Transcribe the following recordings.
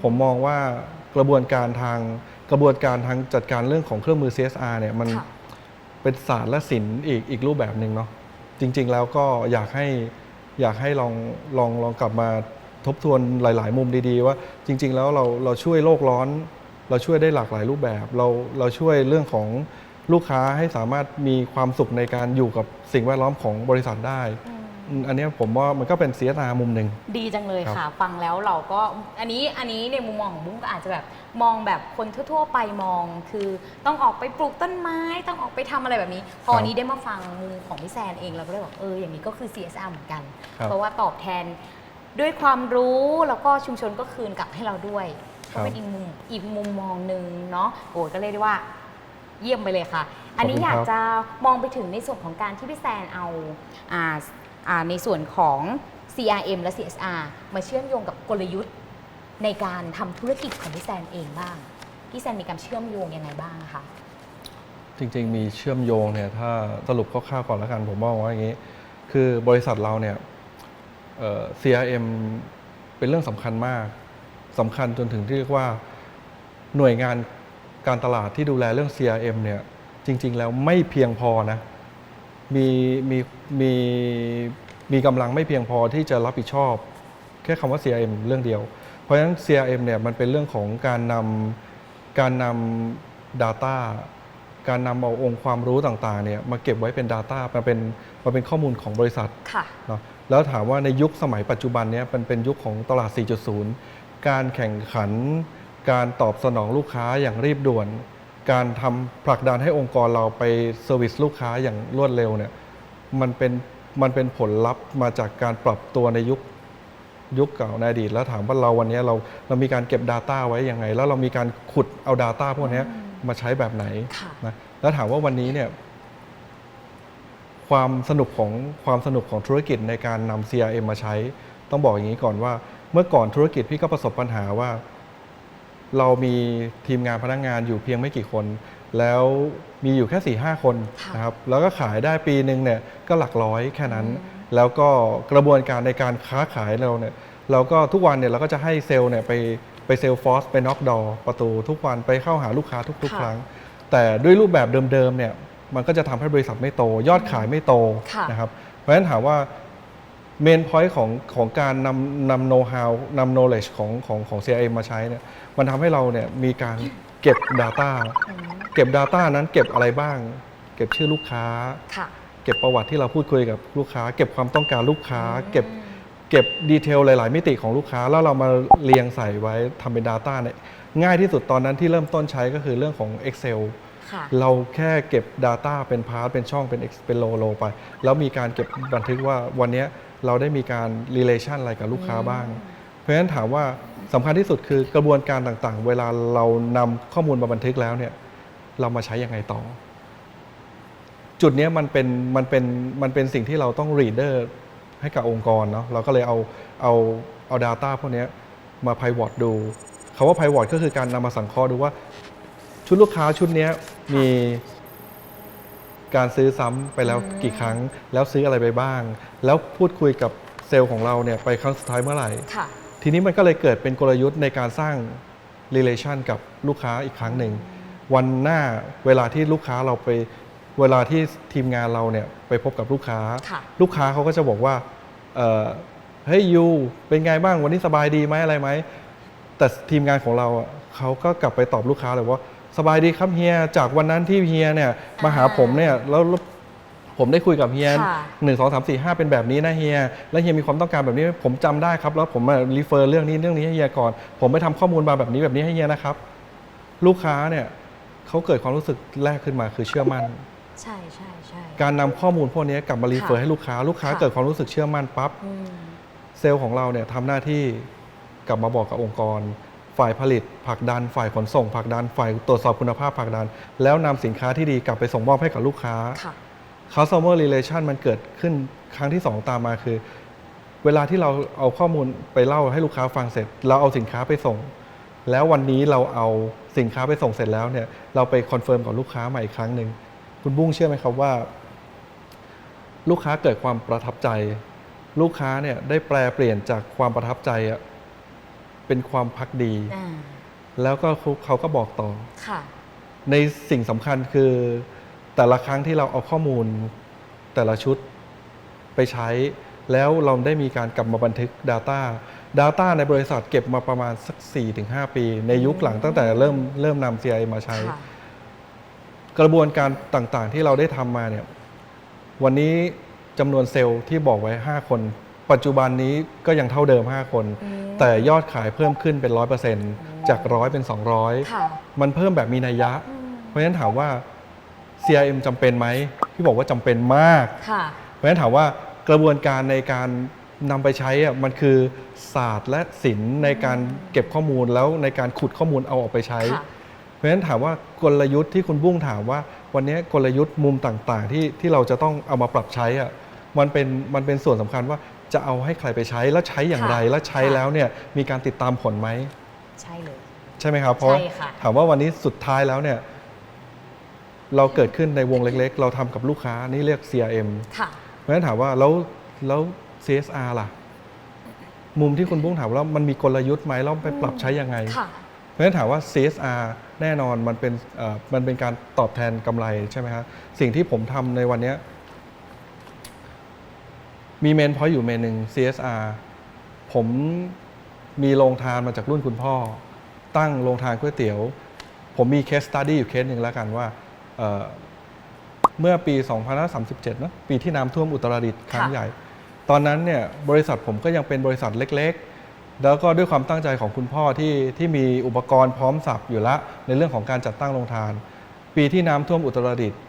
ผมมองว่ากระบวนการทางจัดการเรื่องของเครื่องมือ CSR เนี่ยมันเป็นศาสตร์และศิลป์อีกรูปแบบหนึ่งเนาะจริงๆแล้วก็อยากให้ลองกลับมาทบทวนหลายๆมุมดีๆว่าจริงๆแล้วเราช่วยโลกร้อนเราช่วยได้หลากหลายรูปแบบเราช่วยเรื่องของลูกค้าให้สามารถมีความสุขในการอยู่กับสิ่งแวดล้อมของบริษัทได้อันนี้ผมว่ามันก็เป็น CSR มุมหนึ่งดีจังเลยค่ะฟังแล้วเราก็อันนี้ในมุมมองของบุ้งก็อาจจะแบบมองแบบคนทั่วๆไปมองคือต้องออกไปปลูกต้นไม้ต้องออกไปทำอะไรแบบนี้พอวันนี้ได้มาฟังมุมของพี่แซนเองเราก็เลยบอกอย่างนี้ก็คือ CSR เหมือนกันเพราะว่าตอบแทนด้วยความรู้แล้วก็ชุมชนก็คืนกลับให้เราด้วยก็เป็นอีกมุมมองหนึ่งเนาะก็เรียกได้ว่าเยี่ยมไปเลยค่ะอันนี้อยากจะมองไปถึงในส่วนของการที่พี่แซนเอาในส่วนของ CRM และ CSR มาเชื่อมโยงกับกลยุทธ์ในการทำธุรกิจของพี่แซนเองบ้างพี่แซนมีการเชื่อมโยงยังไงบ้างคะจริงๆมีเชื่อมโยงเนี่ยถ้าสรุปคร่าวๆก่อนแล้วกันผมมองว่าอย่างนี้คือบริษัทเราเนี่ย CRM เป็นเรื่องสำคัญมากสำคัญจนถึงที่เรียกว่าหน่วยงานการตลาดที่ดูแลเรื่อง CRM เนี่ยจริงๆแล้วไม่เพียงพอนะมีกำลังไม่เพียงพอที่จะรับผิดชอบแค่คำว่า CRM เรื่องเดียวเพราะฉะนั้น CRM เนี่ยมันเป็นเรื่องของการนำ Data การนำเอาองค์ความรู้ต่างๆเนี่ยมาเก็บไว้เป็น Data มาเป็นข้อมูลของบริษัทเนาะแล้วถามว่าในยุคสมัยปัจจุบันเนี้ยเป็นยุคของตลาด 4.0 การแข่งขันการตอบสนองลูกค้าอย่างรีบด่วนการทำผลักดันให้องค์กรเราไปเซอร์วิสลูกค้าอย่างรวดเร็วเนี่ยมันเป็นผลลัพธ์มาจากการปรับตัวในยุคเก่าในอดีตแล้วถามว่าเราวันนี้เรามีการเก็บ Data ไว้ยังไงแล้วเรามีการขุดเอา Data พวกนี้มาใช้แบบไหนนะแล้วถามว่าวันนี้เนี่ยความสนุกของธุรกิจในการนำ CRM มาใช้ต้องบอกอย่างนี้ก่อนว่าเมื่อก่อนธุรกิจพี่ก็ประสบปัญหาว่าเรามีทีมงานพนักงานอยู่เพียงไม่กี่คนแล้วมีอยู่แค่ 4-5 คนนะครับแล้วก็ขายได้ปีนึงเนี่ยก็หลักร้อยแค่นั้นแล้วก็กระบวนการในการค้าขายเราก็ทุกวันเนี่ยเราก็จะให้เซลล์เนี่ยไปเซลล์ฟอร์สไปน็อกดอประตูทุกวันไปเข้าหาลูกค้าทุกครั้งแต่ด้วยรูปแบบเดิมๆเนี่ยมันก็จะทำให้บริษัทไม่โตยอดขายไม่โตนะครับเพราะฉะนั้นถามว่าเมนพอยต์ของการนำโน้ตฮาวนำ knowledge ของ CRM มาใช้เนี่ยมันทำให้เราเนี่ยมีการเก็บ Data นั้นเก็บอะไรบ้างเก็บชื่อลูกค้าเก็บประวัติที่เราพูดคุยกับลูกค้าเก็บความต้องการลูกค้าเก็บดีเทลหลายๆมิติของลูกค้าแล้วเรามาเรียงใส่ไว้ทำเป็น Data เนี่ยง่ายที่สุดตอนนั้นที่เริ่มต้นใช้ก็คือเรื่องของ Excel เราแค่เก็บ Data เป็นพาร์ทเป็นช่องเป็นโลไปแล้วมีการเก็บบันทึกว่าวันนี้เราได้มีการ relation อะไรกับลูกค้าบ้างเพราะฉะนั้นถามว่าสำคัญที่สุดคือกระบวนการต่างๆเวลาเรานำข้อมูลมาบันทึกแล้วเนี่ยเรามาใช้ยังไงต่อจุดนี้มันเป็นสิ่งที่เราต้อง reader ให้กับองค์กรเนาะเราก็เลยเอา data พวกนี้มา pivot ดูคำว่า pivot ก็คือการนำมาสังเคราะห์ดูว่าชุดลูกค้าชุดนี้มีการซื้อซ้ำไปแล้วกี่ครั้งแล้วซื้ออะไรไปบ้างแล้วพูดคุยกับเซลล์ของเราเนี่ยไปครั้งสุดท้ายเมื่อไหร่ทีนี้มันก็เลยเกิดเป็นกลยุทธ์ในการสร้าง relation กับลูกค้าอีกครั้งหนึ่งวันหน้าเวลาที่ทีมงานเราเนี่ยไปพบกับลูกค้าเขาก็จะบอกว่าเฮ้ยยูเป็นไงบ้างวันนี้สบายดีไหมอะไรไหมแต่ทีมงานของเราเขาก็กลับไปตอบลูกค้าเลยว่าสบายดีครับเฮียจากวันนั้นที่เฮียเนี่ยมาหาผมเนี่ยแล้วผมได้คุยกับเฮีย1 2 3 4 5เป็นแบบนี้นะเฮียแล้วเฮียมีความต้องการแบบนี้ผมจำได้ครับแล้วผมมารีเฟอร์เรื่องนี้ให้เฮียก่อนผมไปทำข้อมูลมาแบบนี้ให้เฮียนะครับลูกค้าเนี่ยเขาเกิดความรู้สึกแรกขึ้นมาคือเชื่อมั่นใช่การนำข้อมูลพวกนี้กลับมารีเฟอร์ให้ลูกค้าเกิดความรู้สึกเชื่อมั่นปั๊บเซลล์ของเราเนี่ยทำหน้าที่กลับมาบอกกับองค์กรฝ่ายผลิตผลักดันฝ่ายขนส่งผลักดันฝ่ายตรวจสอบคุณภาพผลักดันแล้วนำสินค้าที่ดีกลับไปส่งมอบให้กับลูกค้า Customer Relation มันเกิดขึ้นครั้งที่2ตามมาคือเวลาที่เราเอาข้อมูลไปเล่าให้ลูกค้าฟังเสร็จเราเอาสินค้าไปส่งแล้ววันนี้เราเอาสินค้าไปส่งเสร็จแล้วเนี่ยเราไปคอนเฟิร์มกับลูกค้าใหม่อีกครั้งหนึ่งคุณบุ้งเชื่อไหมครับว่าลูกค้าเกิดความประทับใจลูกค้าเนี่ยได้แปลเปลี่ยนจากความประทับใจ เป็นความภักดี อ่า แล้วก็เขาก็บอกต่อ ค่ะ ในสิ่งสำคัญคือแต่ละครั้งที่เราเอาข้อมูลแต่ละชุดไปใช้ แล้วเราได้มีการกลับมาบันทึก Data ในบริษัทเก็บมาประมาณสัก 4-5 ปี ในยุคหลังตั้งแต่เริ่มนำ CRM มาใช้ ค่ะ กระบวนการต่างๆที่เราได้ทำมาเนี่ยวันนี้จำนวนเซลล์ที่บอกไว้ 5 คน ปัจจุบันนี้ก็ยังเท่าเดิม 5 คน แต่ยอดขายเพิ่มขึ้นเป็น 100% จาก 100 เป็น ค่ะ 200 มันเพิ่มแบบมีนัยยะ เพราะฉะนั้นถามว่า CRM จำเป็นไหมพี่บอกว่าจำเป็นมาก ค่ะ เพราะฉะนั้นถามว่ากระบวนการในการนำไปใช้อะมันคือศาสตร์และศิลป์ในการเก็บข้อมูลแล้วในการขุดข้อมูลเอาออกไปใช้ ค่ะ เพราะฉะนั้นถามว่ากลยุทธ์ที่คุณบุ้งถามว่าวันนี้กลยุทธ์มุมต่างๆที่เราจะต้องเอามาปรับใช้อะมันเป็นส่วนสำคัญว่าจะเอาให้ใครไปใช้แล้วใช้อย่างไร ค่ะ แล้วใช้ ค่ะ แล้วเนี่ยมีการติดตามผลไหม ใช่เลย ใช่ไหมครับเพราะ ใช่ค่ะ ถามว่าวันนี้สุดท้ายแล้วเนี่ยเราเกิดขึ้นในวงเล็กๆ เราทำกับลูกค้านี่เรียก CRM ค่ะ เพราะฉะนั้นถามว่าแล้ว CSR ล่ะ มุมที่คุณบุ้งถามว่ามันมีกลยุทธ์ไหมแล้วไปปรับใช้ยังไง ค่ะ เพราะฉะนั้นถามว่า CSR แน่นอนมันเป็นการตอบแทนกำไรใช่ไหมครับสิ่งที่ผมทำในวันนี้มีเมนพอยต์อยู่เมนหนึ่ง CSR ผมมีโรงทานมาจากรุ่นคุณพ่อ ตั้งโรงทานก๋วยเตี๋ยว ผมมีเคสสตัดดี้อยู่เคสหนึ่งแล้วกันว่าเมื่อปี 2537เนอะปีที่น้ำท่วมอุตรดิตถ์ครั้งใหญ่ ตอนนั้นเนี่ยบริษัทผมก็ยังเป็นบริษัทเล็กๆ แล้วก็ด้วยความตั้งใจของคุณพ่อที่มีอุปกรณ์พร้อมสับอยู่ละในเรื่องของการจัดตั้งโรงทาน ปีที่น้ำท่วมอุตรดิตถ์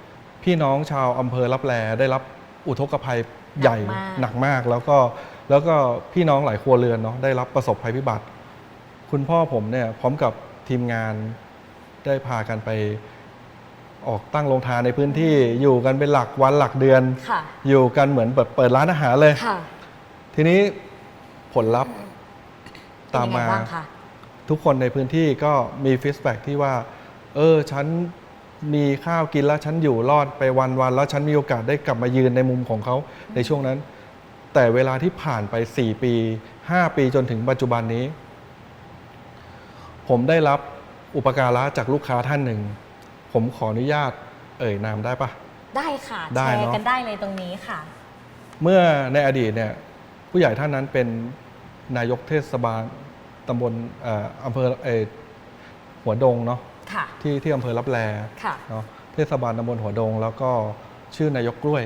พี่น้องชาวอำเภอลับแลได้รับอุทกภัยใหญ่หนักมากแล้วก็พี่น้องหลายครัวเรือนเนาะได้รับประสบภัยพิบัติ คุณพ่อผมเนี่ยพร้อมกับทีมงานได้พากันไปออกตั้งโรงทานในพื้นที่อยู่กันเป็นหลักวันหลักเดือน ค่ะ อยู่กันเหมือนเปิดร้านอาหารเลย ค่ะ ทีนี้ผลลัพธ์ เป็น ตาม ยังไง มา บ้างคะ ทุกคนในพื้นที่ก็มีฟีดแบ็กที่ว่าฉันมีข้าวกินแล้วฉันอยู่รอดไปวันๆแล้วฉันมีโอกาสได้กลับมายืนในมุมของเขาในช่วงนั้น แต่เวลาที่ผ่านไป4 ปี 5 ปีจนถึงปัจจุบันนี้ ผมได้รับอุปการะจากลูกค้าท่านหนึ่งผมขออนุญาตนามได้ปะ ได้ค่ะ ได้ แช เน ร์ อะ กันได้เลยตรงนี้ค่ะ เมื่อในอดีตเนี่ยผู้ใหญ่ท่านนั้นเป็นนายกเทศบาลตำบลอำเภอหัวดงเนาะ ค่ะ ที่อำเภอลับแล ค่ะ เนาะเทศบาลตำบลหัวดง แล้วก็ชื่อนายกกล้วย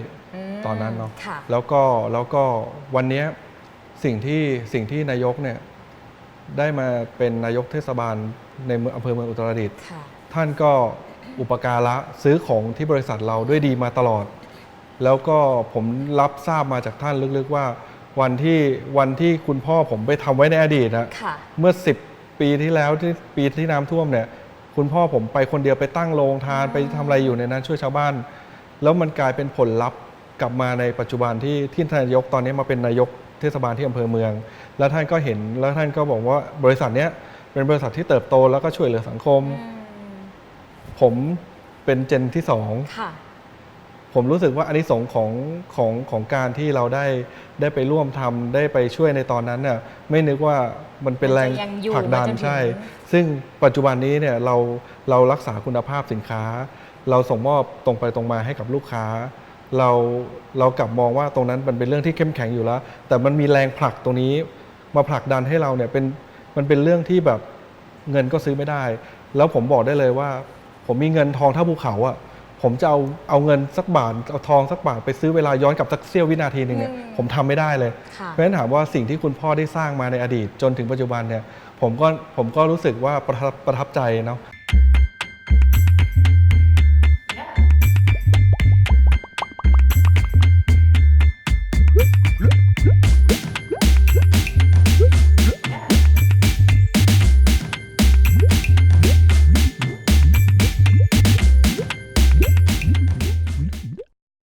ม ตอนนั้นเนาะ ค่ะ แล้วก็วันนี้สิ่งที่นายกเนี่ยได้มาเป็นนายกเทศบาลในอำเภอเมืองอุตรดิตถ์ ค่ะ ท่านก็อุปการะซื้อของที่บริษัทเราด้วยดีมาตลอด แล้วก็ผมรับทราบมาจากท่านลึกๆว่าวันที่คุณพ่อผมไปทำไว้ในอดีตนะ ค่ะ เมื่อ10 ปีที่แล้วที่ปีที่น้ำท่วมเนี่ยคุณพ่อผมไปคนเดียวไปตั้งโรงทานไปทำอะไรอยู่ในนั้นช่วยชาวบ้าน แล้วมันกลายเป็นผลลัพธ์กลับมาในปัจจุบันที่ท่านนายกตอนนี้มาเป็นนายกเทศบาลที่อำเภอเมือง แล้วท่านก็เห็นแล้วท่านก็บอกว่าบริษัทเนี้ยเป็นบริษัทที่เติบโตแล้วก็ช่วยเหลือสังคม ผมเป็นเจนที่ ค่ะ 2 ผมรู้สึกว่าอานิสงส์ของการที่เราได้ไปร่วมทำได้ไปช่วยในตอนนั้นเนี่ยไม่นึกว่ามันเป็นแรง มันจะยังอยู่ ผลักดัน มาจนถึง ใช่ ซึ่งปัจจุบันนี้เนี่ยเรารักษาคุณภาพสินค้า เราส่งมอบตรงไปตรงมาให้กับลูกค้า เรากลับมองว่าตรงนั้นมันเป็นเรื่องที่เข้มแข็งอยู่แล้ว แต่มันมีแรงผลักตรงนี้มาผลักดันให้เราเนี่ยมันเป็นเรื่องที่แบบเงินก็ซื้อไม่ได้ แล้วผมบอกได้เลยว่า ผมมีเงินทองเท่าภูเขาอะผมจะเอาเงินสักบาทเอาทองสักบาทไปซื้อเวลาย้อนกลับสักเสี้ยววินาทีหนึ่งเนี่ยผมทำไม่ได้เลย ค่ะ เพราะฉะนั้นถามว่าสิ่งที่คุณพ่อได้สร้างมาในอดีตจนถึงปัจจุบันเนี่ยผมก็รู้สึกว่าประทับใจเนาะ